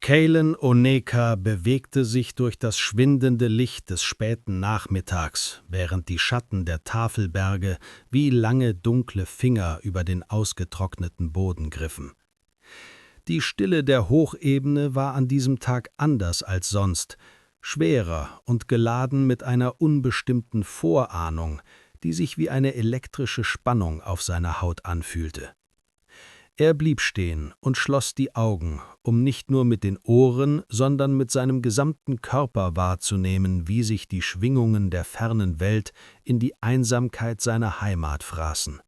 Kalen Oneka bewegte sich durch das schwindende Licht des späten Nachmittags, während die Schatten der Tafelberge wie lange dunkle Finger über den ausgetrockneten Boden griffen. Die Stille der Hochebene war an diesem Tag anders als sonst, schwerer und geladen mit einer unbestimmten Vorahnung, die sich wie eine elektrische Spannung auf seiner Haut anfühlte. Er blieb stehen und schloss die Augen, um nicht nur mit den Ohren, sondern mit seinem gesamten Körper wahrzunehmen, wie sich die Schwingungen der fernen Welt in die Einsamkeit seiner Heimat fraßen.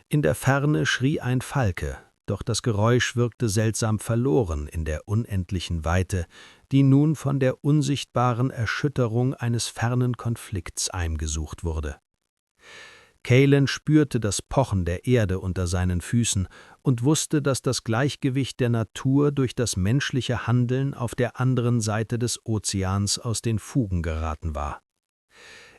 In der Ferne schrie ein Falke, doch das Geräusch wirkte seltsam verloren in der unendlichen Weite, die nun von der unsichtbaren Erschütterung eines fernen Konflikts heimgesucht wurde. Kalen spürte das Pochen der Erde unter seinen Füßen und wusste, dass das Gleichgewicht der Natur durch das menschliche Handeln auf der anderen Seite des Ozeans aus den Fugen geraten war.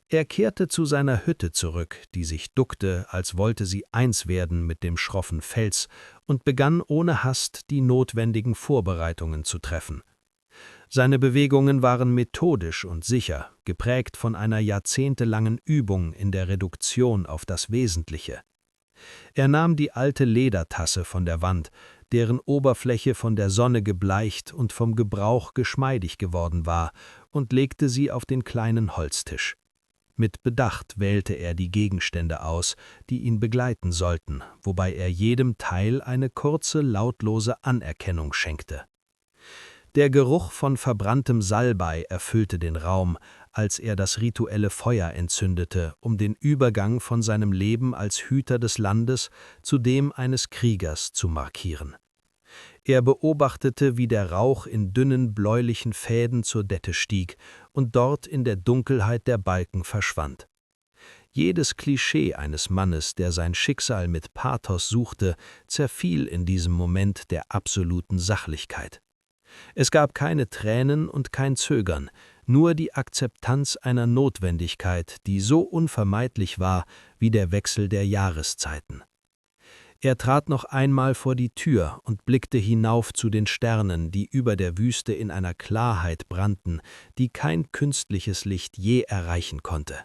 Er kehrte zu seiner Hütte zurück, die sich duckte, als wollte sie eins werden mit dem schroffen Fels, und begann ohne Hast die notwendigen Vorbereitungen zu treffen. Seine Bewegungen waren methodisch und sicher, geprägt von einer jahrzehntelangen Übung in der Reduktion auf das Wesentliche. Er nahm die alte Ledertasse von der Wand, deren Oberfläche von der Sonne gebleicht und vom Gebrauch geschmeidig geworden war, und legte sie auf den kleinen Holztisch. Mit Bedacht wählte er die Gegenstände aus, die ihn begleiten sollten, wobei er jedem Teil eine kurze, lautlose Anerkennung schenkte. Der Geruch von verbranntem Salbei erfüllte den Raum, als er das rituelle Feuer entzündete, um den Übergang von seinem Leben als Hüter des Landes zu dem eines Kriegers zu markieren. Er beobachtete, wie der Rauch in dünnen, bläulichen Fäden zur Dette stieg und dort in der Dunkelheit der Balken verschwand. Jedes Klischee eines Mannes, der sein Schicksal mit Pathos suchte, zerfiel in diesem Moment der absoluten Sachlichkeit. Es gab keine Tränen und kein Zögern, nur die Akzeptanz einer Notwendigkeit, die so unvermeidlich war wie der Wechsel der Jahreszeiten. Er trat noch einmal vor die Tür und blickte hinauf zu den Sternen, die über der Wüste in einer Klarheit brannten, die kein künstliches Licht je erreichen konnte.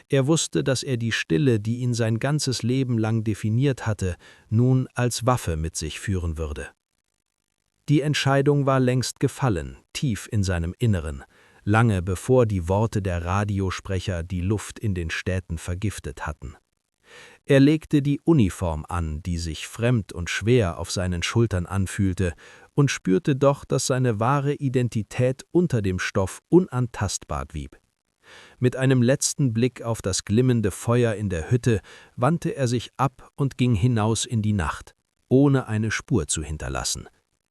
Er wusste, dass er die Stille, die ihn sein ganzes Leben lang definiert hatte, nun als Waffe mit sich führen würde. Die Entscheidung war längst gefallen, tief in seinem Inneren, lange bevor die Worte der Radiosprecher die Luft in den Städten vergiftet hatten. Er legte die Uniform an, die sich fremd und schwer auf seinen Schultern anfühlte, und spürte doch, dass seine wahre Identität unter dem Stoff unantastbar blieb. Mit einem letzten Blick auf das glimmende Feuer in der Hütte wandte er sich ab und ging hinaus in die Nacht, ohne eine Spur zu hinterlassen,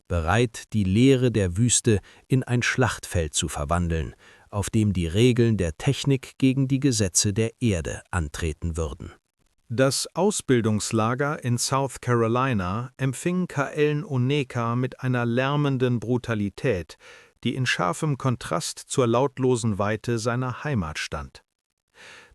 bereit, die Leere der Wüste in ein Schlachtfeld zu verwandeln, auf dem die Regeln der Technik gegen die Gesetze der Erde antreten würden. Das Ausbildungslager in South Carolina empfing Kalen Oneka mit einer lärmenden Brutalität, die in scharfem Kontrast zur lautlosen Weite seiner Heimat stand.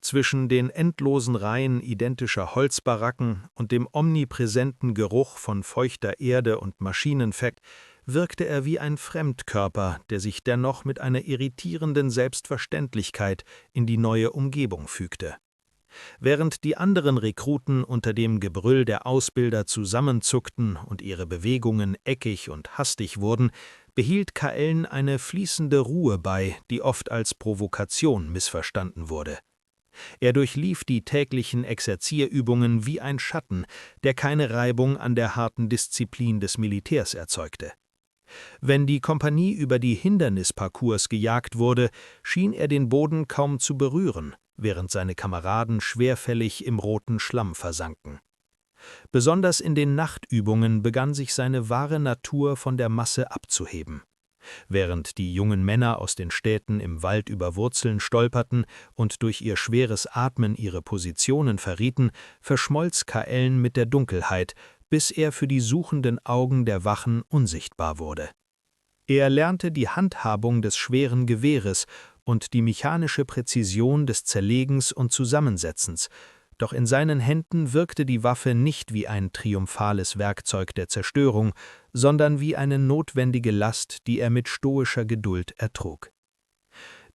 Zwischen den endlosen Reihen identischer Holzbaracken und dem omnipräsenten Geruch von feuchter Erde und Maschinenfett wirkte er wie ein Fremdkörper, der sich dennoch mit einer irritierenden Selbstverständlichkeit in die neue Umgebung fügte. Während die anderen Rekruten unter dem Gebrüll der Ausbilder zusammenzuckten und ihre Bewegungen eckig und hastig wurden, behielt Kalen eine fließende Ruhe bei, die oft als Provokation missverstanden wurde. Er durchlief die täglichen Exerzierübungen wie ein Schatten, der keine Reibung an der harten Disziplin des Militärs erzeugte. Wenn die Kompanie über die Hindernisparcours gejagt wurde, schien er den Boden kaum zu berühren, während seine Kameraden schwerfällig im roten Schlamm versanken. Besonders in den Nachtübungen begann sich seine wahre Natur von der Masse abzuheben. Während die jungen Männer aus den Städten im Wald über Wurzeln stolperten und durch ihr schweres Atmen ihre Positionen verrieten, verschmolz Kalen mit der Dunkelheit, bis er für die suchenden Augen der Wachen unsichtbar wurde. Er lernte die Handhabung des schweren Gewehres und die mechanische Präzision des Zerlegens und Zusammensetzens, Doch in seinen Händen wirkte die Waffe nicht wie ein triumphales Werkzeug der Zerstörung, sondern wie eine notwendige Last, die er mit stoischer Geduld ertrug.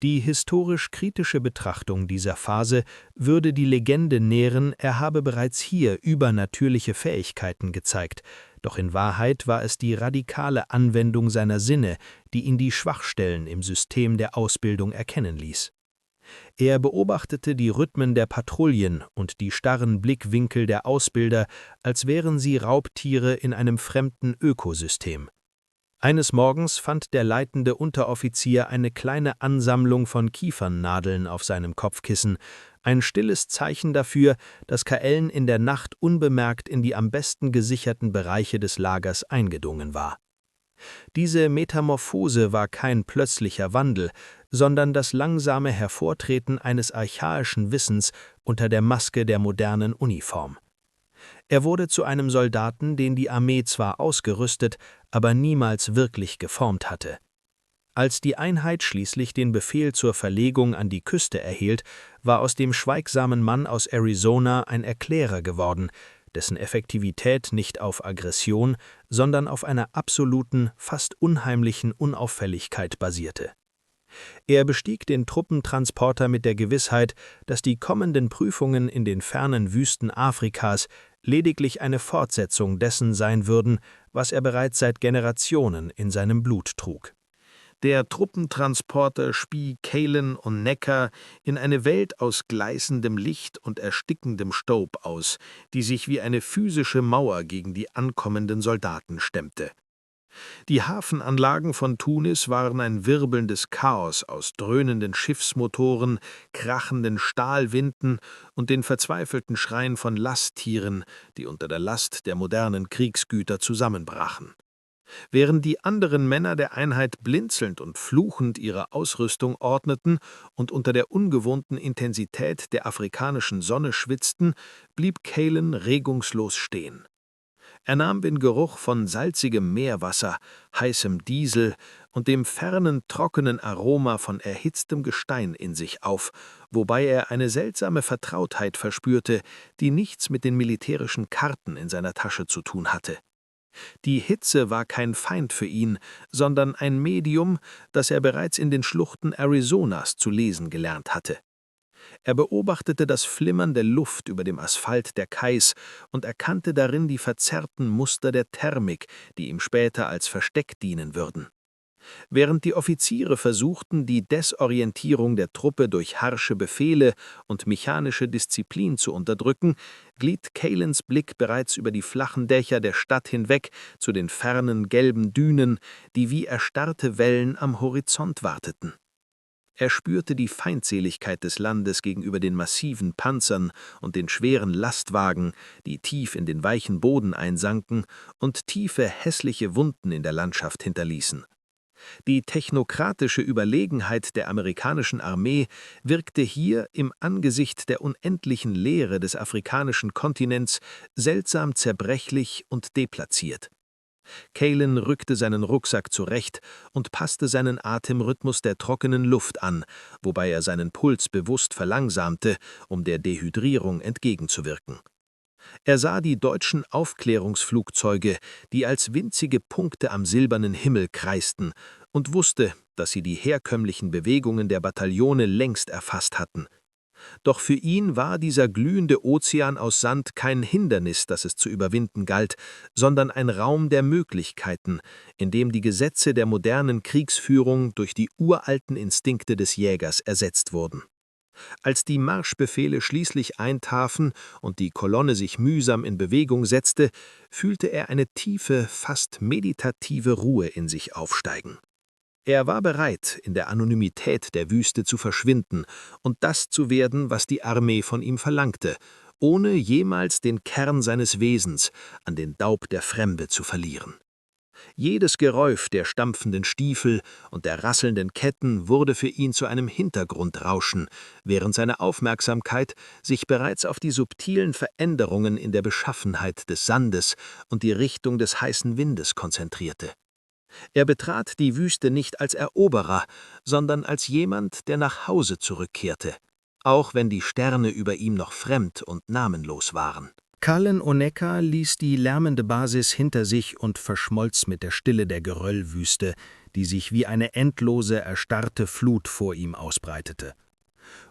Die historisch-kritische Betrachtung dieser Phase würde die Legende nähren, er habe bereits hier übernatürliche Fähigkeiten gezeigt, doch in Wahrheit war es die radikale Anwendung seiner Sinne, die ihn die Schwachstellen im System der Ausbildung erkennen ließ. Er beobachtete die Rhythmen der Patrouillen und die starren Blickwinkel der Ausbilder, als wären sie Raubtiere in einem fremden Ökosystem. Eines Morgens fand der leitende Unteroffizier eine kleine Ansammlung von Kiefernnadeln auf seinem Kopfkissen, ein stilles Zeichen dafür, dass Kaellen in der Nacht unbemerkt in die am besten gesicherten Bereiche des Lagers eingedrungen war. Diese Metamorphose war kein plötzlicher Wandel, sondern das langsame Hervortreten eines archaischen Wissens unter der Maske der modernen Uniform. Er wurde zu einem Soldaten, den die Armee zwar ausgerüstet, aber niemals wirklich geformt hatte. Als die Einheit schließlich den Befehl zur Verlegung an die Küste erhielt, war aus dem schweigsamen Mann aus Arizona ein Erklärer geworden, dessen Effektivität nicht auf Aggression, sondern auf einer absoluten, fast unheimlichen Unauffälligkeit basierte. Er bestieg den Truppentransporter mit der Gewissheit, dass die kommenden Prüfungen in den fernen Wüsten Afrikas lediglich eine Fortsetzung dessen sein würden, was er bereits seit Generationen in seinem Blut trug. Der Truppentransporter spie Calen und Necker in eine Welt aus gleißendem Licht und erstickendem Staub aus, die sich wie eine physische Mauer gegen die ankommenden Soldaten stemmte. Die Hafenanlagen von Tunis waren ein wirbelndes Chaos aus dröhnenden Schiffsmotoren, krachenden Stahlwinden und den verzweifelten Schreien von Lasttieren, die unter der Last der modernen Kriegsgüter zusammenbrachen. Während die anderen Männer der Einheit blinzelnd und fluchend ihre Ausrüstung ordneten und unter der ungewohnten Intensität der afrikanischen Sonne schwitzten, blieb Calen regungslos stehen. Er nahm den Geruch von salzigem Meerwasser, heißem Diesel und dem fernen, trockenen Aroma von erhitztem Gestein in sich auf, wobei er eine seltsame Vertrautheit verspürte, die nichts mit den militärischen Karten in seiner Tasche zu tun hatte. Die Hitze war kein Feind für ihn, sondern ein Medium, das er bereits in den Schluchten Arizonas zu lesen gelernt hatte. Er beobachtete das Flimmern der Luft über dem Asphalt der Kais und erkannte darin die verzerrten Muster der Thermik, die ihm später als Versteck dienen würden. Während die Offiziere versuchten, die Desorientierung der Truppe durch harsche Befehle und mechanische Disziplin zu unterdrücken, glitt Calens Blick bereits über die flachen Dächer der Stadt hinweg zu den fernen gelben Dünen, die wie erstarrte Wellen am Horizont warteten. Er spürte die Feindseligkeit des Landes gegenüber den massiven Panzern und den schweren Lastwagen, die tief in den weichen Boden einsanken und tiefe, hässliche Wunden in der Landschaft hinterließen. Die technokratische Überlegenheit der amerikanischen Armee wirkte hier im Angesicht der unendlichen Leere des afrikanischen Kontinents seltsam zerbrechlich und deplatziert. Calen rückte seinen Rucksack zurecht und passte seinen Atemrhythmus der trockenen Luft an, wobei er seinen Puls bewusst verlangsamte, um der Dehydrierung entgegenzuwirken. Er sah die deutschen Aufklärungsflugzeuge, die als winzige Punkte am silbernen Himmel kreisten, und wusste, dass sie die herkömmlichen Bewegungen der Bataillone längst erfasst hatten. Doch für ihn war dieser glühende Ozean aus Sand kein Hindernis, das es zu überwinden galt, sondern ein Raum der Möglichkeiten, in dem die Gesetze der modernen Kriegsführung durch die uralten Instinkte des Jägers ersetzt wurden. Als die Marschbefehle schließlich eintrafen und die Kolonne sich mühsam in Bewegung setzte, fühlte er eine tiefe, fast meditative Ruhe in sich aufsteigen. Er war bereit, in der Anonymität der Wüste zu verschwinden und das zu werden, was die Armee von ihm verlangte, ohne jemals den Kern seines Wesens an den Daub der Fremde zu verlieren. Jedes Geräusch der stampfenden Stiefel und der rasselnden Ketten wurde für ihn zu einem Hintergrundrauschen, während seine Aufmerksamkeit sich bereits auf die subtilen Veränderungen in der Beschaffenheit des Sandes und die Richtung des heißen Windes konzentrierte. Er betrat die Wüste nicht als Eroberer, sondern als jemand, der nach Hause zurückkehrte, auch wenn die Sterne über ihm noch fremd und namenlos waren. Kallen Oneka ließ die lärmende Basis hinter sich und verschmolz mit der Stille der Geröllwüste, die sich wie eine endlose, erstarrte Flut vor ihm ausbreitete.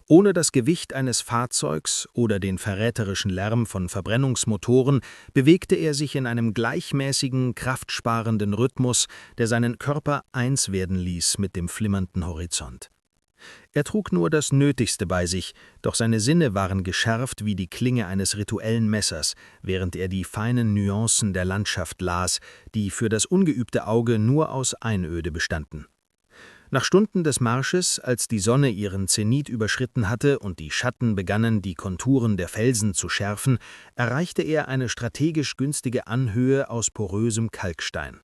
Ohne das Gewicht eines Fahrzeugs oder den verräterischen Lärm von Verbrennungsmotoren bewegte er sich in einem gleichmäßigen, kraftsparenden Rhythmus, der seinen Körper eins werden ließ mit dem flimmernden Horizont. Er trug nur das Nötigste bei sich, doch seine Sinne waren geschärft wie die Klinge eines rituellen Messers, während er die feinen Nuancen der Landschaft las, die für das ungeübte Auge nur aus Einöde bestanden. Nach Stunden des Marsches, als die Sonne ihren Zenit überschritten hatte und die Schatten begannen, die Konturen der Felsen zu schärfen, erreichte er eine strategisch günstige Anhöhe aus porösem Kalkstein.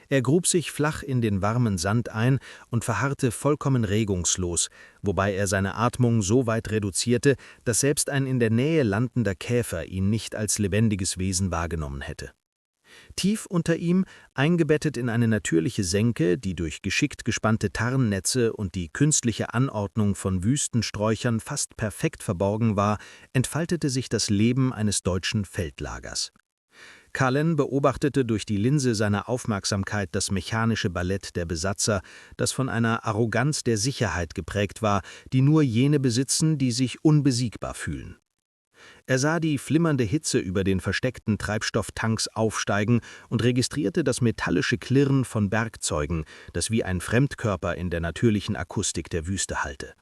Er grub sich flach in den warmen Sand ein und verharrte vollkommen regungslos, wobei er seine Atmung so weit reduzierte, dass selbst ein in der Nähe landender Käfer ihn nicht als lebendiges Wesen wahrgenommen hätte. Tief unter ihm, eingebettet in eine natürliche Senke, die durch geschickt gespannte Tarnnetze und die künstliche Anordnung von Wüstensträuchern fast perfekt verborgen war, entfaltete sich das Leben eines deutschen Feldlagers. Cullen beobachtete durch die Linse seiner Aufmerksamkeit das mechanische Ballett der Besatzer, das von einer Arroganz der Sicherheit geprägt war, die nur jene besitzen, die sich unbesiegbar fühlen. Er sah die flimmernde Hitze über den versteckten Treibstofftanks aufsteigen und registrierte das metallische Klirren von Bergzeugen, das wie ein Fremdkörper in der natürlichen Akustik der Wüste hallte.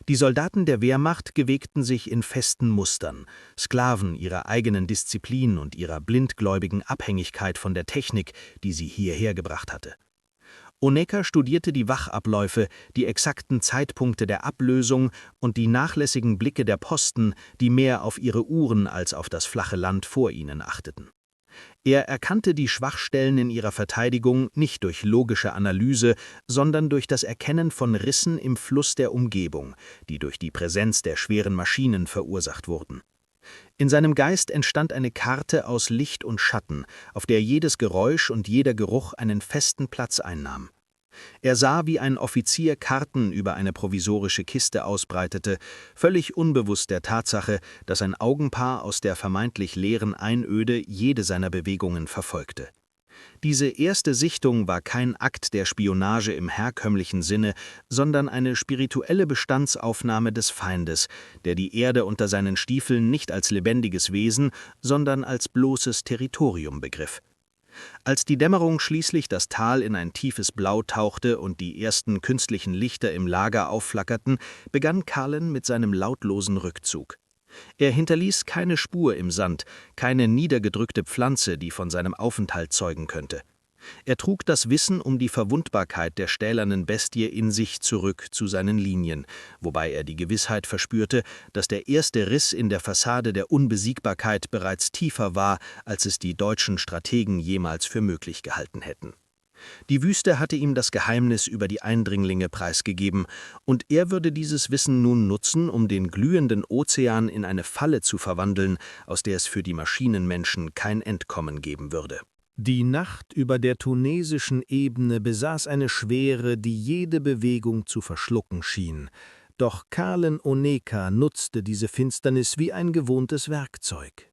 Die Soldaten der Wehrmacht gewegten sich in festen Mustern, Sklaven ihrer eigenen Disziplin und ihrer blindgläubigen Abhängigkeit von der Technik, die sie hierher gebracht hatte. Oneka studierte die Wachabläufe, die exakten Zeitpunkte der Ablösung und die nachlässigen Blicke der Posten, die mehr auf ihre Uhren als auf das flache Land vor ihnen achteten. Er erkannte die Schwachstellen in ihrer Verteidigung nicht durch logische Analyse, sondern durch das Erkennen von Rissen im Fluss der Umgebung, die durch die Präsenz der schweren Maschinen verursacht wurden. In seinem Geist entstand eine Karte aus Licht und Schatten, auf der jedes Geräusch und jeder Geruch einen festen Platz einnahm. Er sah, wie ein Offizier Karten über eine provisorische Kiste ausbreitete, völlig unbewusst der Tatsache, dass ein Augenpaar aus der vermeintlich leeren Einöde jede seiner Bewegungen verfolgte. Diese erste Sichtung war kein Akt der Spionage im herkömmlichen Sinne, sondern eine spirituelle Bestandsaufnahme des Feindes, der die Erde unter seinen Stiefeln nicht als lebendiges Wesen, sondern als bloßes Territorium begriff. Als die Dämmerung schließlich das Tal in ein tiefes Blau tauchte und die ersten künstlichen Lichter im Lager aufflackerten, begann Cullen mit seinem lautlosen Rückzug. Er hinterließ keine Spur im Sand, keine niedergedrückte Pflanze, die von seinem Aufenthalt zeugen könnte. Er trug das Wissen um die Verwundbarkeit der stählernen Bestie in sich zurück zu seinen Linien, wobei er die Gewissheit verspürte, dass der erste Riss in der Fassade der Unbesiegbarkeit bereits tiefer war, als es die deutschen Strategen jemals für möglich gehalten hätten. Die Wüste hatte ihm das Geheimnis über die Eindringlinge preisgegeben, und er würde dieses Wissen nun nutzen, um den glühenden Ozean in eine Falle zu verwandeln, aus der es für die Maschinenmenschen kein Entkommen geben würde. Die Nacht über der tunesischen Ebene besaß eine Schwere, die jede Bewegung zu verschlucken schien. Doch Cullen Oneka nutzte diese Finsternis wie ein gewohntes Werkzeug.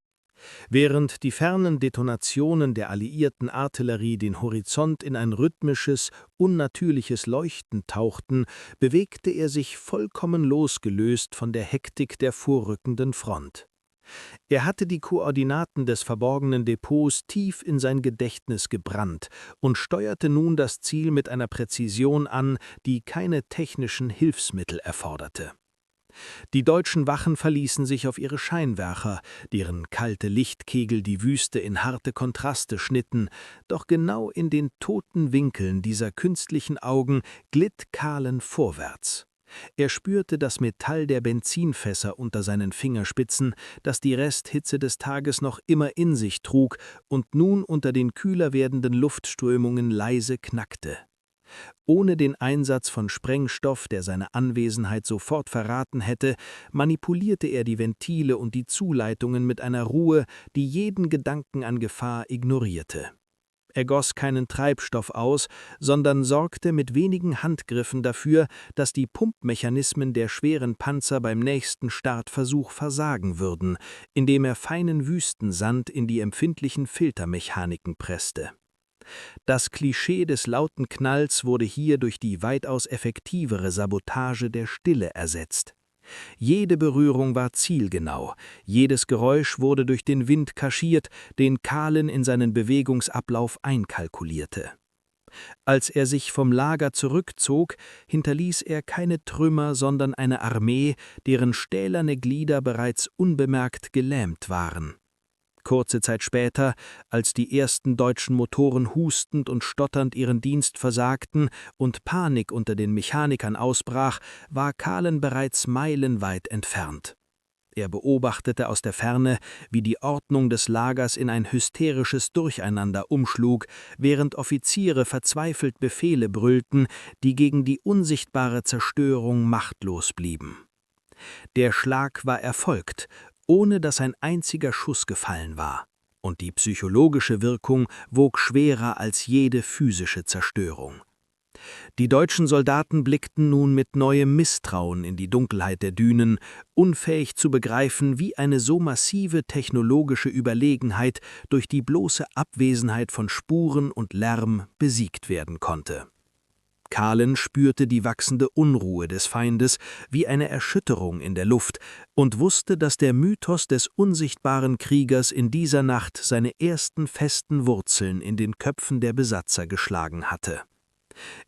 Während die fernen Detonationen der alliierten Artillerie den Horizont in ein rhythmisches, unnatürliches Leuchten tauchten, bewegte er sich vollkommen losgelöst von der Hektik der vorrückenden Front. Er hatte die Koordinaten des verborgenen Depots tief in sein Gedächtnis gebrannt und steuerte nun das Ziel mit einer Präzision an, die keine technischen Hilfsmittel erforderte. Die deutschen Wachen verließen sich auf ihre Scheinwerfer, deren kalte Lichtkegel die Wüste in harte Kontraste schnitten, doch genau in den toten Winkeln dieser künstlichen Augen glitt Cullen vorwärts. Er spürte das Metall der Benzinfässer unter seinen Fingerspitzen, das die Resthitze des Tages noch immer in sich trug und nun unter den kühler werdenden Luftströmungen leise knackte. Ohne den Einsatz von Sprengstoff, der seine Anwesenheit sofort verraten hätte, manipulierte er die Ventile und die Zuleitungen mit einer Ruhe, die jeden Gedanken an Gefahr ignorierte. Er goss keinen Treibstoff aus, sondern sorgte mit wenigen Handgriffen dafür, dass die Pumpmechanismen der schweren Panzer beim nächsten Startversuch versagen würden, indem er feinen Wüstensand in die empfindlichen Filtermechaniken presste. Das Klischee des lauten Knalls wurde hier durch die weitaus effektivere Sabotage der Stille ersetzt. Jede Berührung war zielgenau, jedes Geräusch wurde durch den Wind kaschiert, den Kahlen in seinen Bewegungsablauf einkalkulierte. Als er sich vom Lager zurückzog, hinterließ er keine Trümmer, sondern eine Armee, deren stählerne Glieder bereits unbemerkt gelähmt waren. Kurze Zeit später, als die ersten deutschen Motoren hustend und stotternd ihren Dienst versagten und Panik unter den Mechanikern ausbrach, war Kahlen bereits meilenweit entfernt. Er beobachtete aus der Ferne, wie die Ordnung des Lagers in ein hysterisches Durcheinander umschlug, während Offiziere verzweifelt Befehle brüllten, die gegen die unsichtbare Zerstörung machtlos blieben. Der Schlag war erfolgt, ohne dass ein einziger Schuss gefallen war, und die psychologische Wirkung wog schwerer als jede physische Zerstörung. Die deutschen Soldaten blickten nun mit neuem Misstrauen in die Dunkelheit der Dünen, unfähig zu begreifen, wie eine so massive technologische Überlegenheit durch die bloße Abwesenheit von Spuren und Lärm besiegt werden konnte. Kahlen spürte die wachsende Unruhe des Feindes wie eine Erschütterung in der Luft und wusste, dass der Mythos des unsichtbaren Kriegers in dieser Nacht seine ersten festen Wurzeln in den Köpfen der Besatzer geschlagen hatte.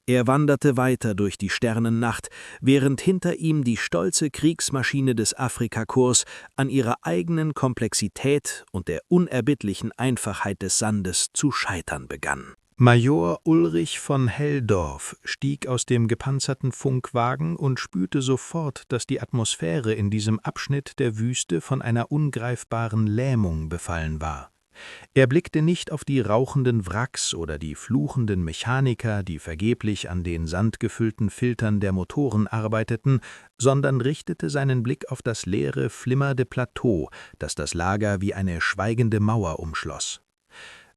Er wanderte weiter durch die Sternennacht, während hinter ihm die stolze Kriegsmaschine des Afrikakorps an ihrer eigenen Komplexität und der unerbittlichen Einfachheit des Sandes zu scheitern begann. Major Ulrich von Helldorf stieg aus dem gepanzerten Funkwagen und spürte sofort, dass die Atmosphäre in diesem Abschnitt der Wüste von einer ungreifbaren Lähmung befallen war. Er blickte nicht auf die rauchenden Wracks oder die fluchenden Mechaniker, die vergeblich an den sandgefüllten Filtern der Motoren arbeiteten, sondern richtete seinen Blick auf das leere, flimmernde Plateau, das das Lager wie eine schweigende Mauer umschloss.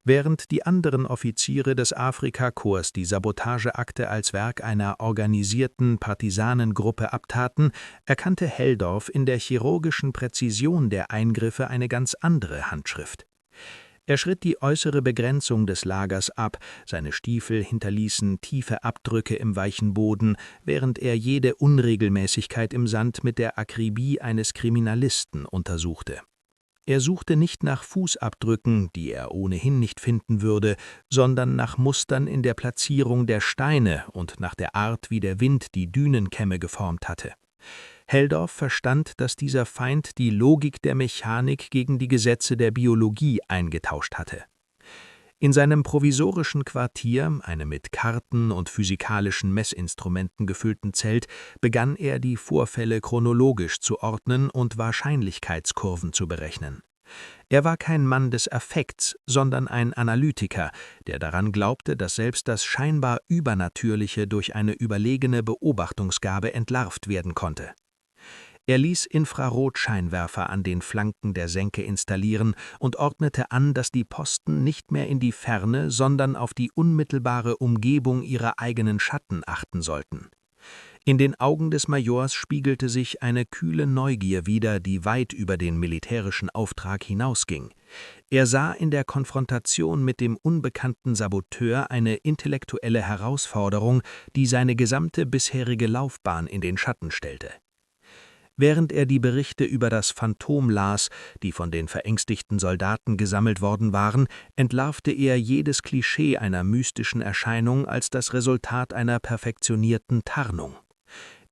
Während die anderen Offiziere des Afrikakorps die Sabotageakte als Werk einer organisierten Partisanengruppe abtaten, erkannte Helldorf in der chirurgischen Präzision der Eingriffe eine ganz andere Handschrift. Er schritt die äußere Begrenzung des Lagers ab, seine Stiefel hinterließen tiefe Abdrücke im weichen Boden, während er jede Unregelmäßigkeit im Sand mit der Akribie eines Kriminalisten untersuchte. Er suchte nicht nach Fußabdrücken, die er ohnehin nicht finden würde, sondern nach Mustern in der Platzierung der Steine und nach der Art, wie der Wind die Dünenkämme geformt hatte. Helldorf verstand, dass dieser Feind die Logik der Mechanik gegen die Gesetze der Biologie eingetauscht hatte. In seinem provisorischen Quartier, einem mit Karten und physikalischen Messinstrumenten gefüllten Zelt, begann er die Vorfälle chronologisch zu ordnen und Wahrscheinlichkeitskurven zu berechnen. Er war kein Mann des Affekts, sondern ein Analytiker, der daran glaubte, dass selbst das scheinbar Übernatürliche durch eine überlegene Beobachtungsgabe entlarvt werden konnte. Er ließ Infrarotscheinwerfer an den Flanken der Senke installieren und ordnete an, dass die Posten nicht mehr in die Ferne, sondern auf die unmittelbare Umgebung ihrer eigenen Schatten achten sollten. In den Augen des Majors spiegelte sich eine kühle Neugier wider, die weit über den militärischen Auftrag hinausging. Er sah in der Konfrontation mit dem unbekannten Saboteur eine intellektuelle Herausforderung, die seine gesamte bisherige Laufbahn in den Schatten stellte. Während er die Berichte über das Phantom las, die von den verängstigten Soldaten gesammelt worden waren, entlarvte er jedes Klischee einer mystischen Erscheinung als das Resultat einer perfektionierten Tarnung.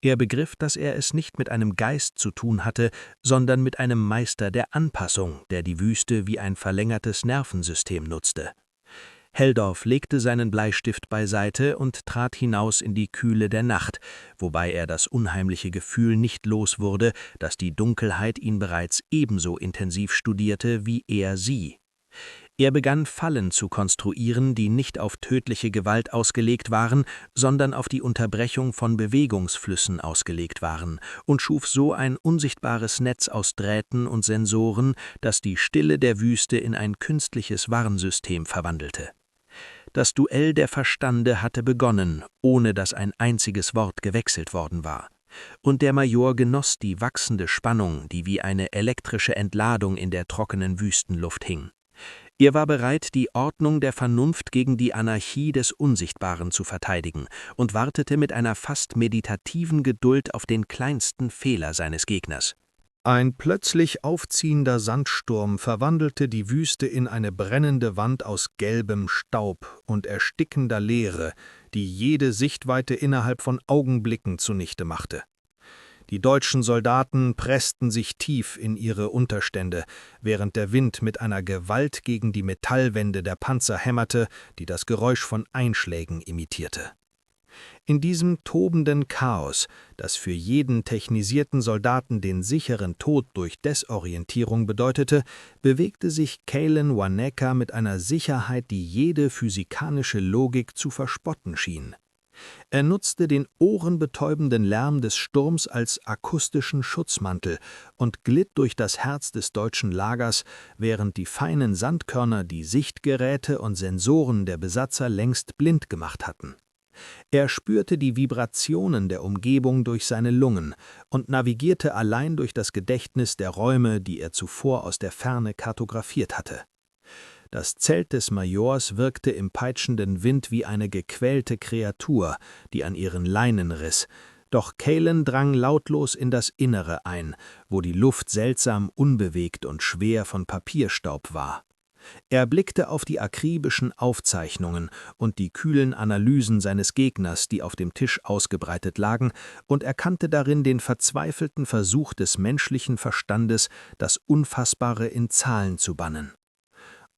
Er begriff, dass er es nicht mit einem Geist zu tun hatte, sondern mit einem Meister der Anpassung, der die Wüste wie ein verlängertes Nervensystem nutzte. Helldorf legte seinen Bleistift beiseite und trat hinaus in die Kühle der Nacht, wobei er das unheimliche Gefühl nicht los wurde, dass die Dunkelheit ihn bereits ebenso intensiv studierte wie er sie. Er begann Fallen zu konstruieren, die nicht auf tödliche Gewalt ausgelegt waren, sondern auf die Unterbrechung von Bewegungsflüssen ausgelegt waren, und schuf so ein unsichtbares Netz aus Drähten und Sensoren, das die Stille der Wüste in ein künstliches Warnsystem verwandelte. Das Duell der Verstande hatte begonnen, ohne dass ein einziges Wort gewechselt worden war. Und der Major genoss die wachsende Spannung, die wie eine elektrische Entladung in der trockenen Wüstenluft hing. Er war bereit, die Ordnung der Vernunft gegen die Anarchie des Unsichtbaren zu verteidigen und wartete mit einer fast meditativen Geduld auf den kleinsten Fehler seines Gegners. Ein plötzlich aufziehender Sandsturm verwandelte die Wüste in eine brennende Wand aus gelbem Staub und erstickender Leere, die jede Sichtweite innerhalb von Augenblicken zunichte machte. Die deutschen Soldaten pressten sich tief in ihre Unterstände, während der Wind mit einer Gewalt gegen die Metallwände der Panzer hämmerte, die das Geräusch von Einschlägen imitierte. In diesem tobenden Chaos, das für jeden technisierten Soldaten den sicheren Tod durch Desorientierung bedeutete, bewegte sich Kalen Waneka mit einer Sicherheit, die jede physikalische Logik zu verspotten schien. Er nutzte den ohrenbetäubenden Lärm des Sturms als akustischen Schutzmantel und glitt durch das Herz des deutschen Lagers, während die feinen Sandkörner die Sichtgeräte und Sensoren der Besatzer längst blind gemacht hatten. Er spürte die Vibrationen der Umgebung durch seine Lungen und navigierte allein durch das Gedächtnis der Räume, die er zuvor aus der Ferne kartografiert hatte. Das Zelt des Majors wirkte im peitschenden Wind wie eine gequälte Kreatur, die an ihren Leinen riss, doch Kalen drang lautlos in das Innere ein, wo die Luft seltsam unbewegt und schwer von Papierstaub war. Er blickte auf die akribischen Aufzeichnungen und die kühlen Analysen seines Gegners, die auf dem Tisch ausgebreitet lagen, und erkannte darin den verzweifelten Versuch des menschlichen Verstandes, das Unfassbare in Zahlen zu bannen.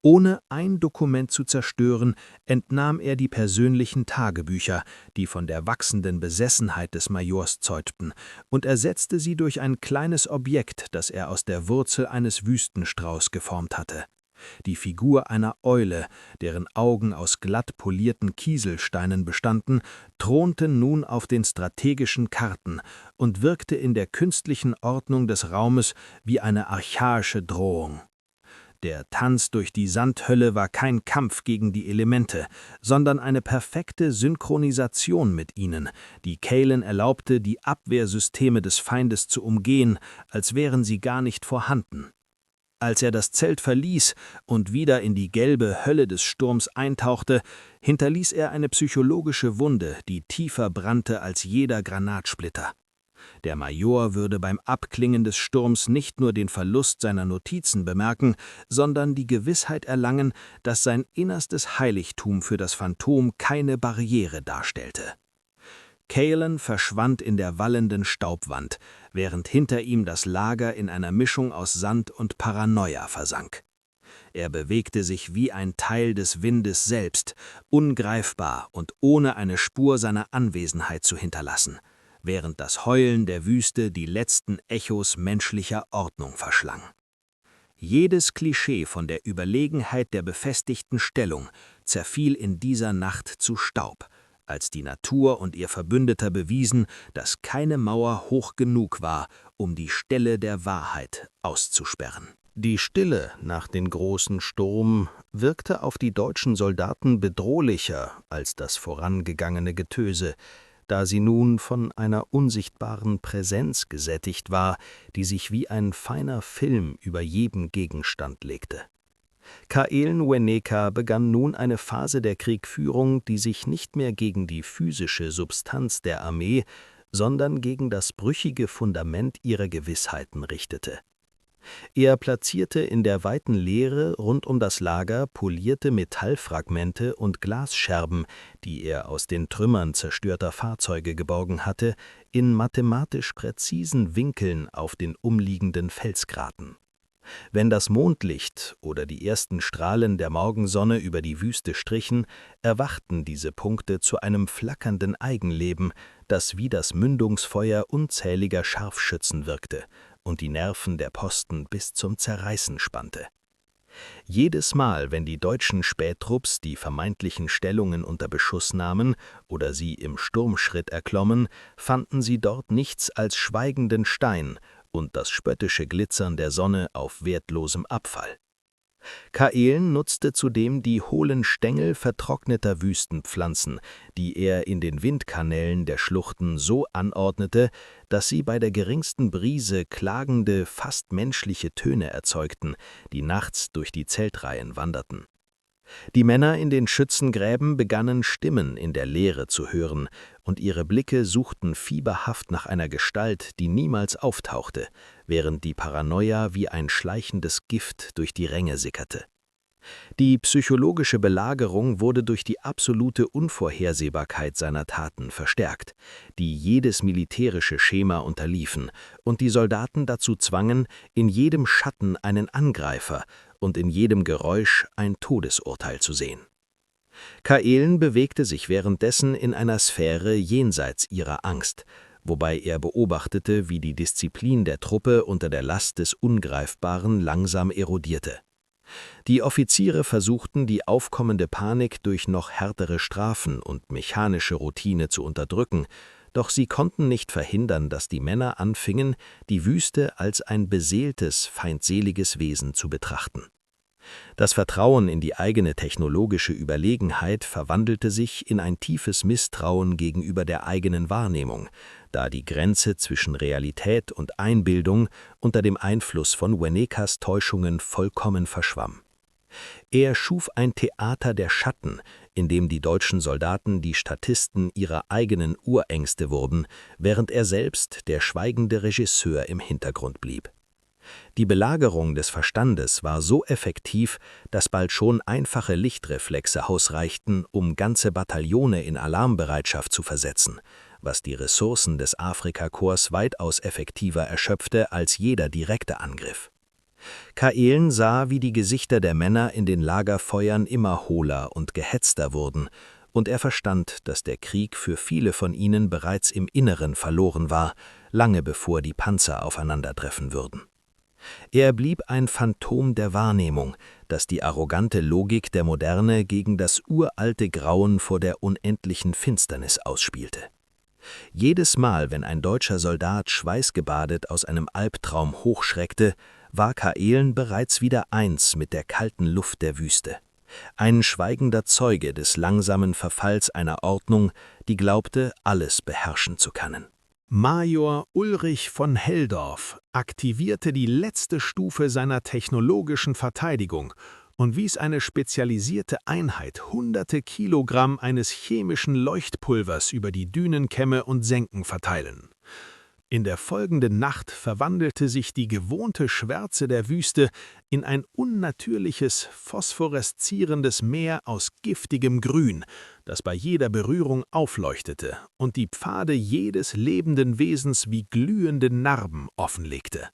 Ohne ein Dokument zu zerstören, entnahm er die persönlichen Tagebücher, die von der wachsenden Besessenheit des Majors zeugten, und ersetzte sie durch ein kleines Objekt, das er aus der Wurzel eines Wüstenstrauß geformt hatte. Die Figur einer Eule, deren Augen aus glatt polierten Kieselsteinen bestanden, thronte nun auf den strategischen Karten und wirkte in der künstlichen Ordnung des Raumes wie eine archaische Drohung. Der Tanz durch die Sandhölle war kein Kampf gegen die Elemente, sondern eine perfekte Synchronisation mit ihnen, die Kalen erlaubte, die Abwehrsysteme des Feindes zu umgehen, als wären sie gar nicht vorhanden. Als er das Zelt verließ und wieder in die gelbe Hölle des Sturms eintauchte, hinterließ er eine psychologische Wunde, die tiefer brannte als jeder Granatsplitter. Der Major würde beim Abklingen des Sturms nicht nur den Verlust seiner Notizen bemerken, sondern die Gewissheit erlangen, dass sein innerstes Heiligtum für das Phantom keine Barriere darstellte. Kalen verschwand in der wallenden Staubwand, während hinter ihm das Lager in einer Mischung aus Sand und Paranoia versank. Er bewegte sich wie ein Teil des Windes selbst, ungreifbar und ohne eine Spur seiner Anwesenheit zu hinterlassen, während das Heulen der Wüste die letzten Echos menschlicher Ordnung verschlang. Jedes Klischee von der Überlegenheit der befestigten Stellung zerfiel in dieser Nacht zu Staub, als die Natur und ihr Verbündeter bewiesen, dass keine Mauer hoch genug war, um die Stelle der Wahrheit auszusperren. Die Stille nach dem großen Sturm wirkte auf die deutschen Soldaten bedrohlicher als das vorangegangene Getöse, da sie nun von einer unsichtbaren Präsenz gesättigt war, die sich wie ein feiner Film über jedem Gegenstand legte. Kalen Waneka begann nun eine Phase der Kriegführung, die sich nicht mehr gegen die physische Substanz der Armee, sondern gegen das brüchige Fundament ihrer Gewissheiten richtete. Er platzierte in der weiten Leere rund um das Lager polierte Metallfragmente und Glasscherben, die er aus den Trümmern zerstörter Fahrzeuge geborgen hatte, in mathematisch präzisen Winkeln auf den umliegenden Felsgraten. Wenn das Mondlicht oder die ersten Strahlen der Morgensonne über die Wüste strichen, erwachten diese Punkte zu einem flackernden Eigenleben, das wie das Mündungsfeuer unzähliger Scharfschützen wirkte und die Nerven der Posten bis zum Zerreißen spannte. Jedes Mal, wenn die deutschen Spähtrupps die vermeintlichen Stellungen unter Beschuss nahmen oder sie im Sturmschritt erklommen, fanden sie dort nichts als schweigenden Stein und das spöttische Glitzern der Sonne auf wertlosem Abfall. Kaelen nutzte zudem die hohlen Stängel vertrockneter Wüstenpflanzen, die er in den Windkanälen der Schluchten so anordnete, dass sie bei der geringsten Brise klagende, fast menschliche Töne erzeugten, die nachts durch die Zeltreihen wanderten. Die Männer in den Schützengräben begannen Stimmen in der Leere zu hören, und ihre Blicke suchten fieberhaft nach einer Gestalt, die niemals auftauchte, während die Paranoia wie ein schleichendes Gift durch die Ränge sickerte. Die psychologische Belagerung wurde durch die absolute Unvorhersehbarkeit seiner Taten verstärkt, die jedes militärische Schema unterliefen und die Soldaten dazu zwangen, in jedem Schatten einen Angreifer und in jedem Geräusch ein Todesurteil zu sehen. Kaelen bewegte sich währenddessen in einer Sphäre jenseits ihrer Angst, wobei er beobachtete, wie die Disziplin der Truppe unter der Last des Ungreifbaren langsam erodierte. Die Offiziere versuchten, die aufkommende Panik durch noch härtere Strafen und mechanische Routine zu unterdrücken, doch sie konnten nicht verhindern, dass die Männer anfingen, die Wüste als ein beseeltes, feindseliges Wesen zu betrachten. Das Vertrauen in die eigene technologische Überlegenheit verwandelte sich in ein tiefes Misstrauen gegenüber der eigenen Wahrnehmung, da die Grenze zwischen Realität und Einbildung unter dem Einfluss von Wanekas Täuschungen vollkommen verschwamm. Er schuf ein Theater der Schatten, in dem die deutschen Soldaten die Statisten ihrer eigenen Urängste wurden, während er selbst der schweigende Regisseur im Hintergrund blieb. Die Belagerung des Verstandes war so effektiv, dass bald schon einfache Lichtreflexe ausreichten, um ganze Bataillone in Alarmbereitschaft zu versetzen, was die Ressourcen des Afrikakorps weitaus effektiver erschöpfte als jeder direkte Angriff. Kaelen sah, wie die Gesichter der Männer in den Lagerfeuern immer hohler und gehetzter wurden, und er verstand, dass der Krieg für viele von ihnen bereits im Inneren verloren war, lange bevor die Panzer aufeinandertreffen würden. Er blieb ein Phantom der Wahrnehmung, das die arrogante Logik der Moderne gegen das uralte Grauen vor der unendlichen Finsternis ausspielte. Jedes Mal, wenn ein deutscher Soldat schweißgebadet aus einem Albtraum hochschreckte, war Kaelen bereits wieder eins mit der kalten Luft der Wüste. Ein schweigender Zeuge des langsamen Verfalls einer Ordnung, die glaubte, alles beherrschen zu können. Major Ulrich von Helldorf aktivierte die letzte Stufe seiner technologischen Verteidigung und wies eine spezialisierte Einheit hunderte Kilogramm eines chemischen Leuchtpulvers über die Dünenkämme und Senken verteilen. In der folgenden Nacht verwandelte sich die gewohnte Schwärze der Wüste in ein unnatürliches, phosphoreszierendes Meer aus giftigem Grün, das bei jeder Berührung aufleuchtete und die Pfade jedes lebenden Wesens wie glühende Narben offenlegte.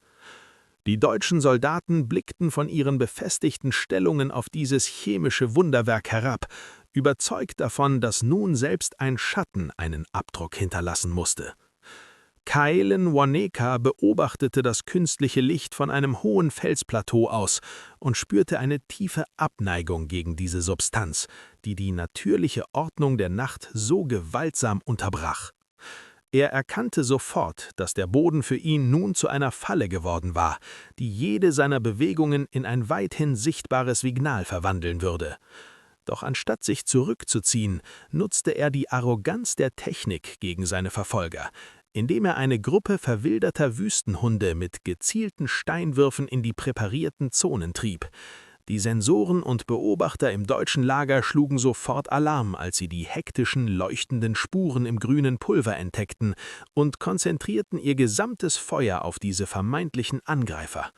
Die deutschen Soldaten blickten von ihren befestigten Stellungen auf dieses chemische Wunderwerk herab, überzeugt davon, dass nun selbst ein Schatten einen Abdruck hinterlassen musste. Kaelen Waneka beobachtete das künstliche Licht von einem hohen Felsplateau aus und spürte eine tiefe Abneigung gegen diese Substanz, die die natürliche Ordnung der Nacht so gewaltsam unterbrach. Er erkannte sofort, dass der Boden für ihn nun zu einer Falle geworden war, die jede seiner Bewegungen in ein weithin sichtbares Signal verwandeln würde. Doch anstatt sich zurückzuziehen, nutzte er die Arroganz der Technik gegen seine Verfolger, indem er eine Gruppe verwilderter Wüstenhunde mit gezielten Steinwürfen in die präparierten Zonen trieb. Die Sensoren und Beobachter im deutschen Lager schlugen sofort Alarm, als sie die hektischen, leuchtenden Spuren im grünen Pulver entdeckten und konzentrierten ihr gesamtes Feuer auf diese vermeintlichen Angreifer.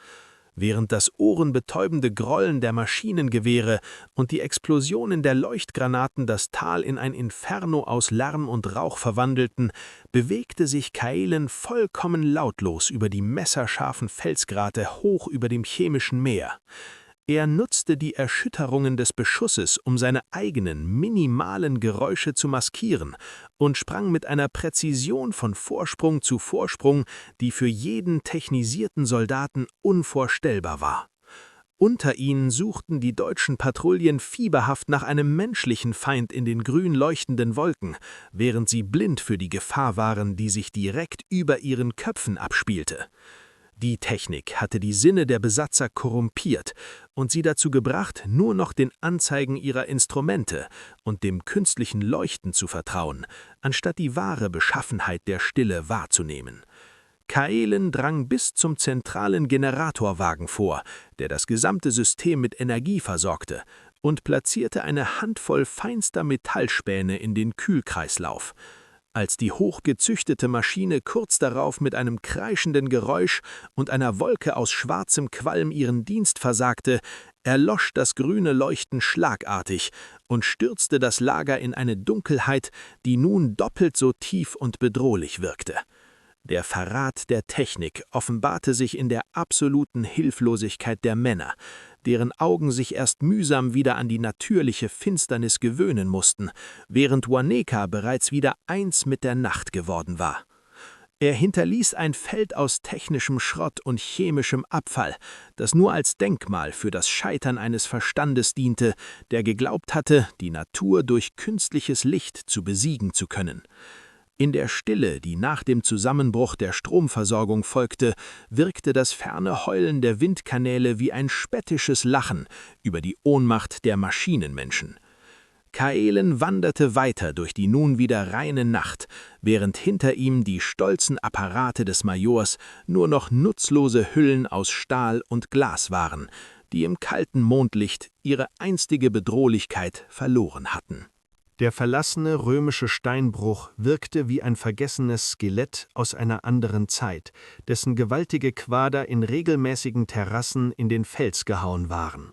Während das ohrenbetäubende Grollen der Maschinengewehre und die Explosionen der Leuchtgranaten das Tal in ein Inferno aus Lärm und Rauch verwandelten, bewegte sich Kaelen vollkommen lautlos über die messerscharfen Felsgrate hoch über dem chemischen Meer. Er nutzte die Erschütterungen des Beschusses, um seine eigenen, minimalen Geräusche zu maskieren und sprang mit einer Präzision von Vorsprung zu Vorsprung, die für jeden technisierten Soldaten unvorstellbar war. Unter ihnen suchten die deutschen Patrouillen fieberhaft nach einem menschlichen Feind in den grün leuchtenden Wolken, während sie blind für die Gefahr waren, die sich direkt über ihren Köpfen abspielte. Die Technik hatte die Sinne der Besatzer korrumpiert und sie dazu gebracht, nur noch den Anzeigen ihrer Instrumente und dem künstlichen Leuchten zu vertrauen, anstatt die wahre Beschaffenheit der Stille wahrzunehmen. Kaelen drang bis zum zentralen Generatorwagen vor, der das gesamte System mit Energie versorgte, und platzierte eine Handvoll feinster Metallspäne in den Kühlkreislauf. Als die hochgezüchtete Maschine kurz darauf mit einem kreischenden Geräusch und einer Wolke aus schwarzem Qualm ihren Dienst versagte, erlosch das grüne Leuchten schlagartig und stürzte das Lager in eine Dunkelheit, die nun doppelt so tief und bedrohlich wirkte. Der Verrat der Technik offenbarte sich in der absoluten Hilflosigkeit der Männer, deren Augen sich erst mühsam wieder an die natürliche Finsternis gewöhnen mussten, während Waneka bereits wieder eins mit der Nacht geworden war. Er hinterließ ein Feld aus technischem Schrott und chemischem Abfall, das nur als Denkmal für das Scheitern eines Verstandes diente, der geglaubt hatte, die Natur durch künstliches Licht zu besiegen zu können. In der Stille, die nach dem Zusammenbruch der Stromversorgung folgte, wirkte das ferne Heulen der Windkanäle wie ein spöttisches Lachen über die Ohnmacht der Maschinenmenschen. Kaelen wanderte weiter durch die nun wieder reine Nacht, während hinter ihm die stolzen Apparate des Majors nur noch nutzlose Hüllen aus Stahl und Glas waren, die im kalten Mondlicht ihre einstige Bedrohlichkeit verloren hatten. Der verlassene römische Steinbruch wirkte wie ein vergessenes Skelett aus einer anderen Zeit, dessen gewaltige Quader in regelmäßigen Terrassen in den Fels gehauen waren.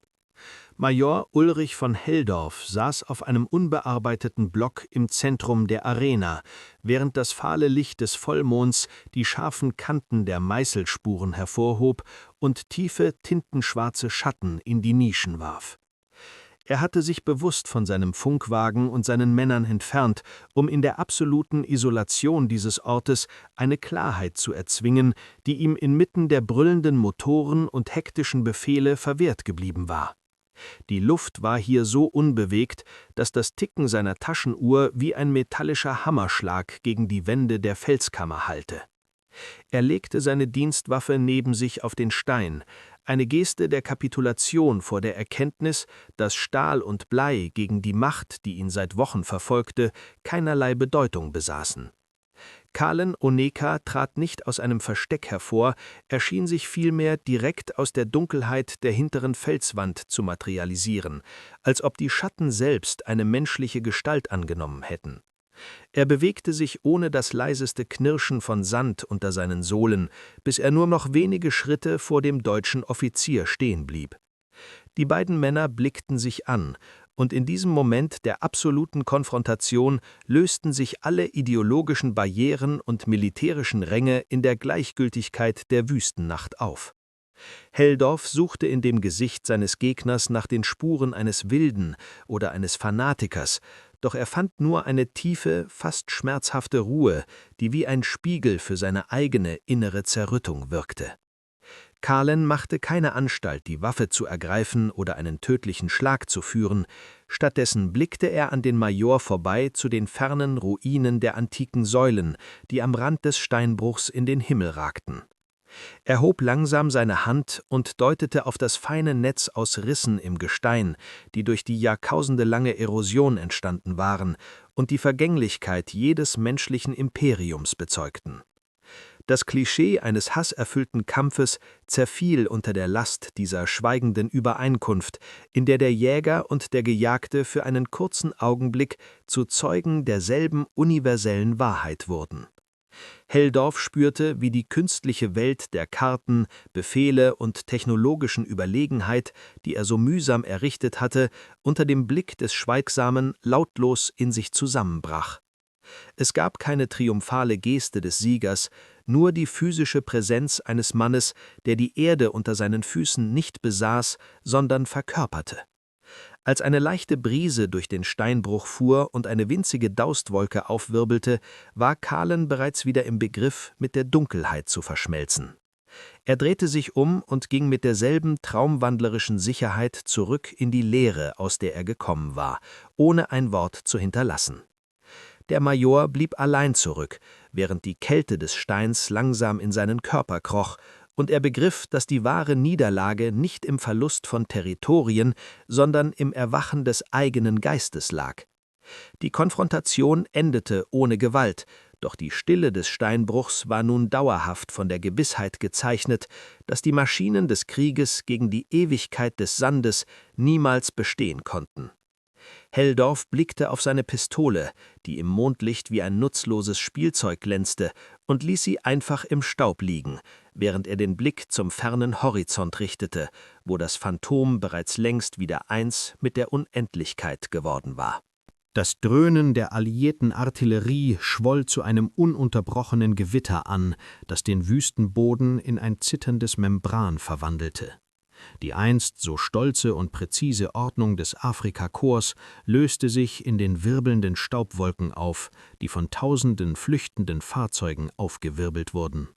Major Ulrich von Helldorf saß auf einem unbearbeiteten Block im Zentrum der Arena, während das fahle Licht des Vollmonds die scharfen Kanten der Meißelspuren hervorhob und tiefe, tintenschwarze Schatten in die Nischen warf. Er hatte sich bewusst von seinem Funkwagen und seinen Männern entfernt, um in der absoluten Isolation dieses Ortes eine Klarheit zu erzwingen, die ihm inmitten der brüllenden Motoren und hektischen Befehle verwehrt geblieben war. Die Luft war hier so unbewegt, dass das Ticken seiner Taschenuhr wie ein metallischer Hammerschlag gegen die Wände der Felskammer hallte. Er legte seine Dienstwaffe neben sich auf den Stein, eine Geste der Kapitulation vor der Erkenntnis, dass Stahl und Blei gegen die Macht, die ihn seit Wochen verfolgte, keinerlei Bedeutung besaßen. Kaelen Oneka trat nicht aus einem Versteck hervor, er schien sich vielmehr direkt aus der Dunkelheit der hinteren Felswand zu materialisieren, als ob die Schatten selbst eine menschliche Gestalt angenommen hätten. Er bewegte sich ohne das leiseste Knirschen von Sand unter seinen Sohlen, bis er nur noch wenige Schritte vor dem deutschen Offizier stehen blieb. Die beiden Männer blickten sich an, und in diesem Moment der absoluten Konfrontation lösten sich alle ideologischen Barrieren und militärischen Ränge in der Gleichgültigkeit der Wüstennacht auf. Helldorf suchte in dem Gesicht seines Gegners nach den Spuren eines Wilden oder eines Fanatikers, doch er fand nur eine tiefe, fast schmerzhafte Ruhe, die wie ein Spiegel für seine eigene innere Zerrüttung wirkte. Kaelen machte keine Anstalt, die Waffe zu ergreifen oder einen tödlichen Schlag zu führen, stattdessen blickte er an den Major vorbei zu den fernen Ruinen der antiken Säulen, die am Rand des Steinbruchs in den Himmel ragten. Er hob langsam seine Hand und deutete auf das feine Netz aus Rissen im Gestein, die durch die jahrtausendelange Erosion entstanden waren und die Vergänglichkeit jedes menschlichen Imperiums bezeugten. Das Klischee eines hasserfüllten Kampfes zerfiel unter der Last dieser schweigenden Übereinkunft, in der der Jäger und der Gejagte für einen kurzen Augenblick zu Zeugen derselben universellen Wahrheit wurden. Helldorf spürte, wie die künstliche Welt der Karten, Befehle und technologischen Überlegenheit, die er so mühsam errichtet hatte, unter dem Blick des Schweigsamen lautlos in sich zusammenbrach. Es gab keine triumphale Geste des Siegers, nur die physische Präsenz eines Mannes, der die Erde unter seinen Füßen nicht besaß, sondern verkörperte. Als eine leichte Brise durch den Steinbruch fuhr und eine winzige Daustwolke aufwirbelte, war Kaelen bereits wieder im Begriff, mit der Dunkelheit zu verschmelzen. Er drehte sich um und ging mit derselben traumwandlerischen Sicherheit zurück in die Leere, aus der er gekommen war, ohne ein Wort zu hinterlassen. Der Major blieb allein zurück, während die Kälte des Steins langsam in seinen Körper kroch und er begriff, dass die wahre Niederlage nicht im Verlust von Territorien, sondern im Erwachen des eigenen Geistes lag. Die Konfrontation endete ohne Gewalt, doch die Stille des Steinbruchs war nun dauerhaft von der Gewissheit gezeichnet, dass die Maschinen des Krieges gegen die Ewigkeit des Sandes niemals bestehen konnten. Helldorff blickte auf seine Pistole, die im Mondlicht wie ein nutzloses Spielzeug glänzte, und ließ sie einfach im Staub liegen, während er den Blick zum fernen Horizont richtete, wo das Phantom bereits längst wieder eins mit der Unendlichkeit geworden war. Das Dröhnen der alliierten Artillerie schwoll zu einem ununterbrochenen Gewitter an, das den wüsten Boden in ein zitterndes Membran verwandelte. Die einst so stolze und präzise Ordnung des Afrikakorps löste sich in den wirbelnden Staubwolken auf, die von tausenden flüchtenden Fahrzeugen aufgewirbelt wurden.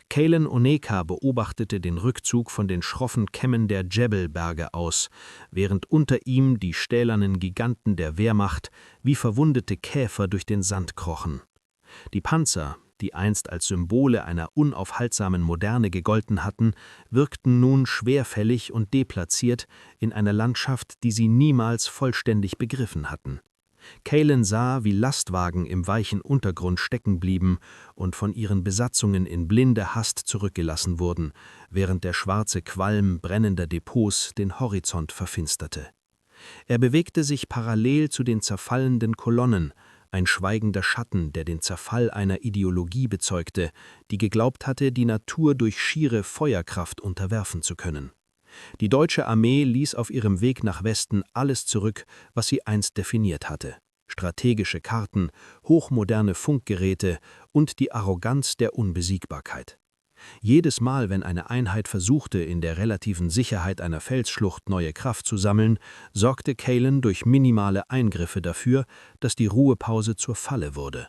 Kalen Oneka beobachtete den Rückzug von den schroffen Kämmen der Djebel-Berge aus, während unter ihm die stählernen Giganten der Wehrmacht wie verwundete Käfer durch den Sand krochen. Die Panzer, die einst als Symbole einer unaufhaltsamen Moderne gegolten hatten, wirkten nun schwerfällig und deplatziert in einer Landschaft, die sie niemals vollständig begriffen hatten. Kalen sah, wie Lastwagen im weichen Untergrund stecken blieben und von ihren Besatzungen in blinde Hast zurückgelassen wurden, während der schwarze Qualm brennender Depots den Horizont verfinsterte. Er bewegte sich parallel zu den zerfallenden Kolonnen, ein schweigender Schatten, der den Zerfall einer Ideologie bezeugte, die geglaubt hatte, die Natur durch schiere Feuerkraft unterwerfen zu können. Die deutsche Armee ließ auf ihrem Weg nach Westen alles zurück, was sie einst definiert hatte: strategische Karten, hochmoderne Funkgeräte und die Arroganz der Unbesiegbarkeit. Jedes Mal, wenn eine Einheit versuchte, in der relativen Sicherheit einer Felsschlucht neue Kraft zu sammeln, sorgte Kalen durch minimale Eingriffe dafür, dass die Ruhepause zur Falle wurde.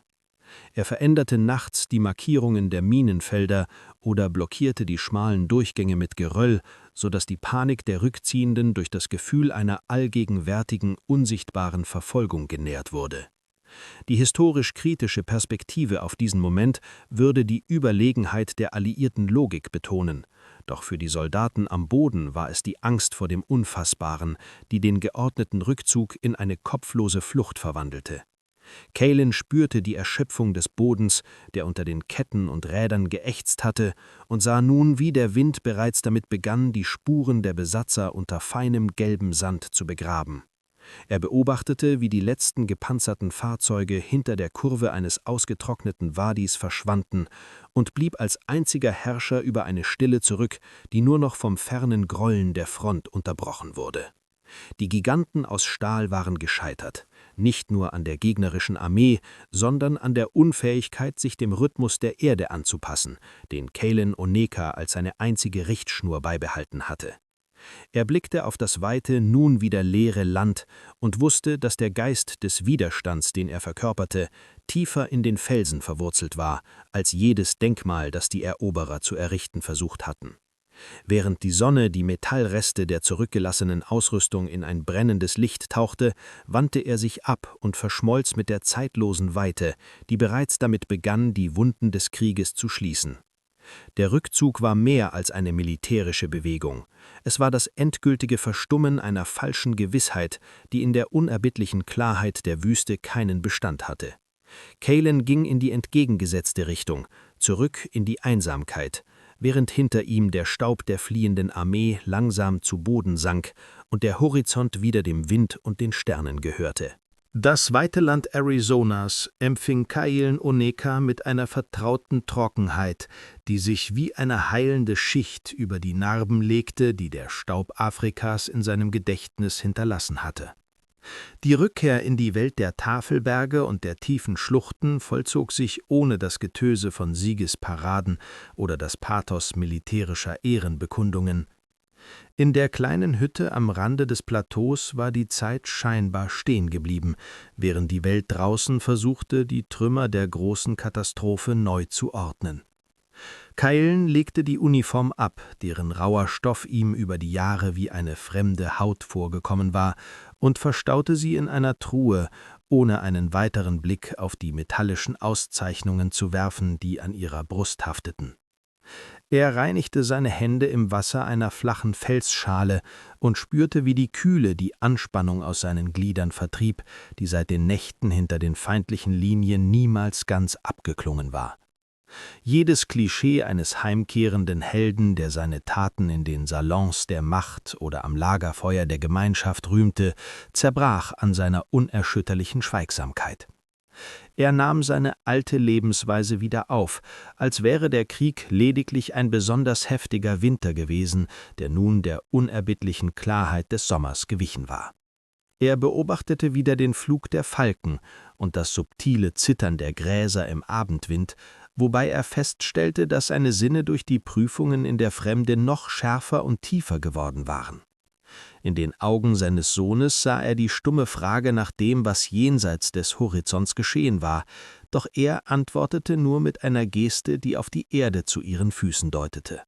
Er veränderte nachts die Markierungen der Minenfelder oder blockierte die schmalen Durchgänge mit Geröll, sodass die Panik der Rückziehenden durch das Gefühl einer allgegenwärtigen, unsichtbaren Verfolgung genährt wurde. Die historisch kritische Perspektive auf diesen Moment würde die Überlegenheit der alliierten Logik betonen, doch für die Soldaten am Boden war es die Angst vor dem Unfassbaren, die den geordneten Rückzug in eine kopflose Flucht verwandelte. Kalen spürte die Erschöpfung des Bodens, der unter den Ketten und Rädern geächzt hatte, und sah nun, wie der Wind bereits damit begann, die Spuren der Besatzer unter feinem gelbem Sand zu begraben. Er beobachtete, wie die letzten gepanzerten Fahrzeuge hinter der Kurve eines ausgetrockneten Wadis verschwanden und blieb als einziger Herrscher über eine Stille zurück, die nur noch vom fernen Grollen der Front unterbrochen wurde. Die Giganten aus Stahl waren gescheitert, nicht nur an der gegnerischen Armee, sondern an der Unfähigkeit, sich dem Rhythmus der Erde anzupassen, den Kalen Oneka als seine einzige Richtschnur beibehalten hatte. Er blickte auf das weite, nun wieder leere Land und wusste, dass der Geist des Widerstands, den er verkörperte, tiefer in den Felsen verwurzelt war, als jedes Denkmal, das die Eroberer zu errichten versucht hatten. Während die Sonne die Metallreste der zurückgelassenen Ausrüstung in ein brennendes Licht tauchte, wandte er sich ab und verschmolz mit der zeitlosen Weite, die bereits damit begann, die Wunden des Krieges zu schließen. Der Rückzug war mehr als eine militärische Bewegung. Es war das endgültige Verstummen einer falschen Gewissheit, die in der unerbittlichen Klarheit der Wüste keinen Bestand hatte. Kalen ging in die entgegengesetzte Richtung, zurück in die Einsamkeit, während hinter ihm der Staub der fliehenden Armee langsam zu Boden sank und der Horizont wieder dem Wind und den Sternen gehörte. Das weite Land Arizonas empfing Kalen Oneka mit einer vertrauten Trockenheit, die sich wie eine heilende Schicht über die Narben legte, die der Staub Afrikas in seinem Gedächtnis hinterlassen hatte. Die Rückkehr in die Welt der Tafelberge und der tiefen Schluchten vollzog sich ohne das Getöse von Siegesparaden oder das Pathos militärischer Ehrenbekundungen. In der kleinen Hütte am Rande des Plateaus war die Zeit scheinbar stehen geblieben, während die Welt draußen versuchte, die Trümmer der großen Katastrophe neu zu ordnen. Kalen legte die Uniform ab, deren rauer Stoff ihm über die Jahre wie eine fremde Haut vorgekommen war, und verstaute sie in einer Truhe, ohne einen weiteren Blick auf die metallischen Auszeichnungen zu werfen, die an ihrer Brust hafteten. Er reinigte seine Hände im Wasser einer flachen Felsschale und spürte, wie die Kühle die Anspannung aus seinen Gliedern vertrieb, die seit den Nächten hinter den feindlichen Linien niemals ganz abgeklungen war. Jedes Klischee eines heimkehrenden Helden, der seine Taten in den Salons der Macht oder am Lagerfeuer der Gemeinschaft rühmte, zerbrach an seiner unerschütterlichen Schweigsamkeit. Er nahm seine alte Lebensweise wieder auf, als wäre der Krieg lediglich ein besonders heftiger Winter gewesen, der nun der unerbittlichen Klarheit des Sommers gewichen war. Er beobachtete wieder den Flug der Falken und das subtile Zittern der Gräser im Abendwind, wobei er feststellte, dass seine Sinne durch die Prüfungen in der Fremde noch schärfer und tiefer geworden waren. In den Augen seines Sohnes sah er die stumme Frage nach dem, was jenseits des Horizonts geschehen war, doch er antwortete nur mit einer Geste, die auf die Erde zu ihren Füßen deutete.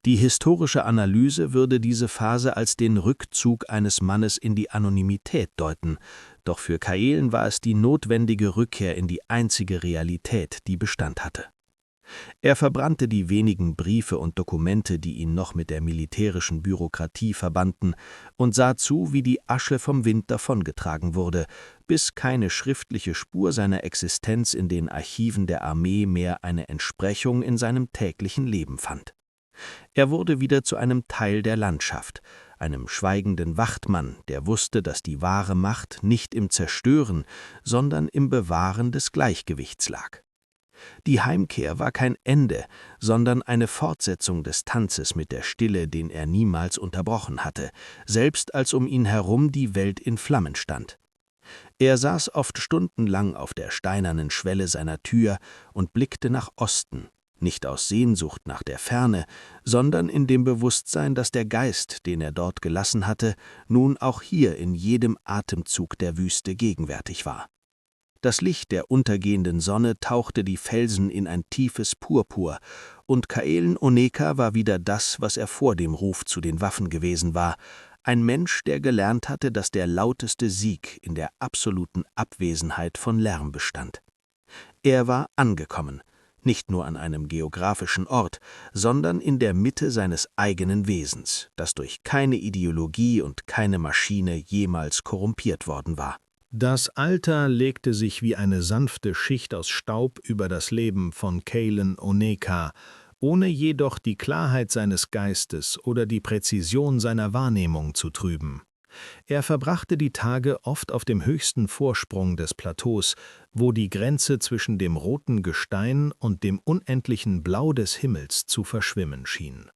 Die historische Analyse würde diese Phase als den Rückzug eines Mannes in die Anonymität deuten, doch für Kaelen war es die notwendige Rückkehr in die einzige Realität, die Bestand hatte. Er verbrannte die wenigen Briefe und Dokumente, die ihn noch mit der militärischen Bürokratie verbanden, und sah zu, wie die Asche vom Wind davongetragen wurde, bis keine schriftliche Spur seiner Existenz in den Archiven der Armee mehr eine Entsprechung in seinem täglichen Leben fand. Er wurde wieder zu einem Teil der Landschaft, einem schweigenden Wachtmann, der wusste, dass die wahre Macht nicht im Zerstören, sondern im Bewahren des Gleichgewichts lag. Die Heimkehr war kein Ende, sondern eine Fortsetzung des Tanzes mit der Stille, den er niemals unterbrochen hatte, selbst als um ihn herum die Welt in Flammen stand. Er saß oft stundenlang auf der steinernen Schwelle seiner Tür und blickte nach Osten, nicht aus Sehnsucht nach der Ferne, sondern in dem Bewusstsein, dass der Geist, den er dort gelassen hatte, nun auch hier in jedem Atemzug der Wüste gegenwärtig war. Das Licht der untergehenden Sonne tauchte die Felsen in ein tiefes Purpur, und Kaelen Oneka war wieder das, was er vor dem Ruf zu den Waffen gewesen war, ein Mensch, der gelernt hatte, dass der lauteste Sieg in der absoluten Abwesenheit von Lärm bestand. Er war angekommen, nicht nur an einem geografischen Ort, sondern in der Mitte seines eigenen Wesens, das durch keine Ideologie und keine Maschine jemals korrumpiert worden war. Das Alter legte sich wie eine sanfte Schicht aus Staub über das Leben von Kaelen Oneka, ohne jedoch die Klarheit seines Geistes oder die Präzision seiner Wahrnehmung zu trüben. Er verbrachte die Tage oft auf dem höchsten Vorsprung des Plateaus, wo die Grenze zwischen dem roten Gestein und dem unendlichen Blau des Himmels zu verschwimmen schien.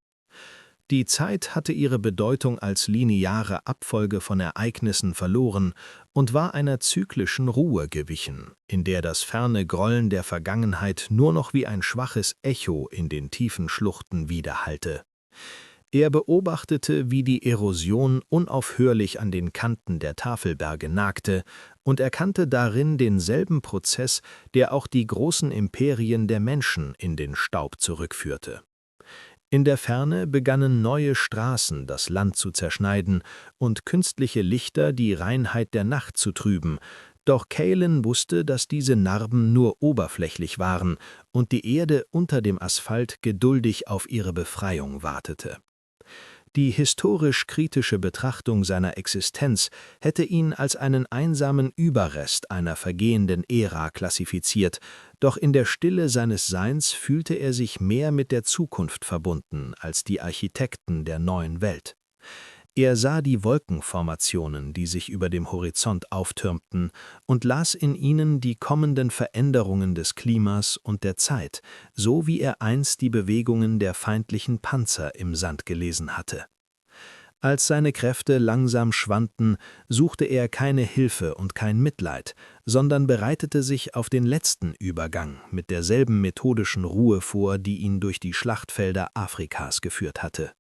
Die Zeit hatte ihre Bedeutung als lineare Abfolge von Ereignissen verloren und war einer zyklischen Ruhe gewichen, in der das ferne Grollen der Vergangenheit nur noch wie ein schwaches Echo in den tiefen Schluchten widerhallte. Er beobachtete, wie die Erosion unaufhörlich an den Kanten der Tafelberge nagte und erkannte darin denselben Prozess, der auch die großen Imperien der Menschen in den Staub zurückführte. In der Ferne begannen neue Straßen das Land zu zerschneiden und künstliche Lichter die Reinheit der Nacht zu trüben, doch Kaelen wusste, dass diese Narben nur oberflächlich waren und die Erde unter dem Asphalt geduldig auf ihre Befreiung wartete. Die historisch-kritische Betrachtung seiner Existenz hätte ihn als einen einsamen Überrest einer vergehenden Ära klassifiziert, doch in der Stille seines Seins fühlte er sich mehr mit der Zukunft verbunden als die Architekten der neuen Welt. Er sah die Wolkenformationen, die sich über dem Horizont auftürmten, und las in ihnen die kommenden Veränderungen des Klimas und der Zeit, so wie er einst die Bewegungen der feindlichen Panzer im Sand gelesen hatte. Als seine Kräfte langsam schwanden, suchte er keine Hilfe und kein Mitleid, sondern bereitete sich auf den letzten Übergang mit derselben methodischen Ruhe vor, die ihn durch die Schlachtfelder Afrikas geführt hatte.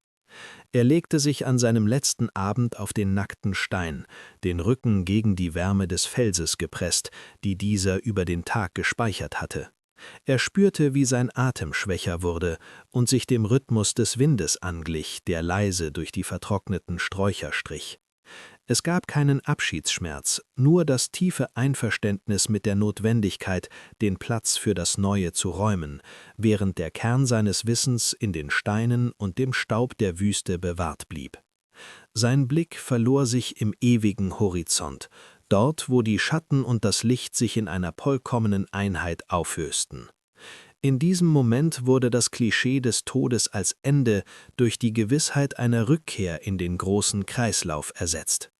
Er legte sich an seinem letzten Abend auf den nackten Stein, den Rücken gegen die Wärme des Felses gepresst, die dieser über den Tag gespeichert hatte. Er spürte, wie sein Atem schwächer wurde und sich dem Rhythmus des Windes anglich, der leise durch die vertrockneten Sträucher strich. Es gab keinen Abschiedsschmerz, nur das tiefe Einverständnis mit der Notwendigkeit, den Platz für das Neue zu räumen, während der Kern seines Wissens in den Steinen und dem Staub der Wüste bewahrt blieb. Sein Blick verlor sich im ewigen Horizont, dort, wo die Schatten und das Licht sich in einer vollkommenen Einheit auflösten. In diesem Moment wurde das Klischee des Todes als Ende durch die Gewissheit einer Rückkehr in den großen Kreislauf ersetzt.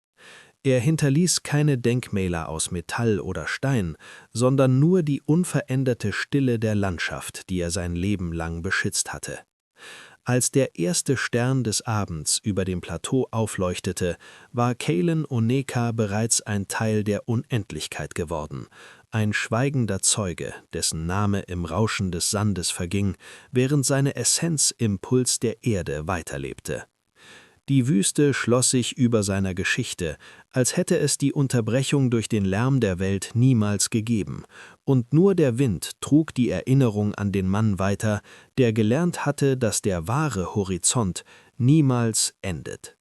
Er hinterließ keine Denkmäler aus Metall oder Stein, sondern nur die unveränderte Stille der Landschaft, die er sein Leben lang beschützt hatte. Als der erste Stern des Abends über dem Plateau aufleuchtete, war Kalen Oneka bereits ein Teil der Unendlichkeit geworden, ein schweigender Zeuge, dessen Name im Rauschen des Sandes verging, während seine Essenz im Puls der Erde weiterlebte. Die Wüste schloss sich über seiner Geschichte, als hätte es die Unterbrechung durch den Lärm der Welt niemals gegeben, und nur der Wind trug die Erinnerung an den Mann weiter, der gelernt hatte, dass der wahre Horizont niemals endet.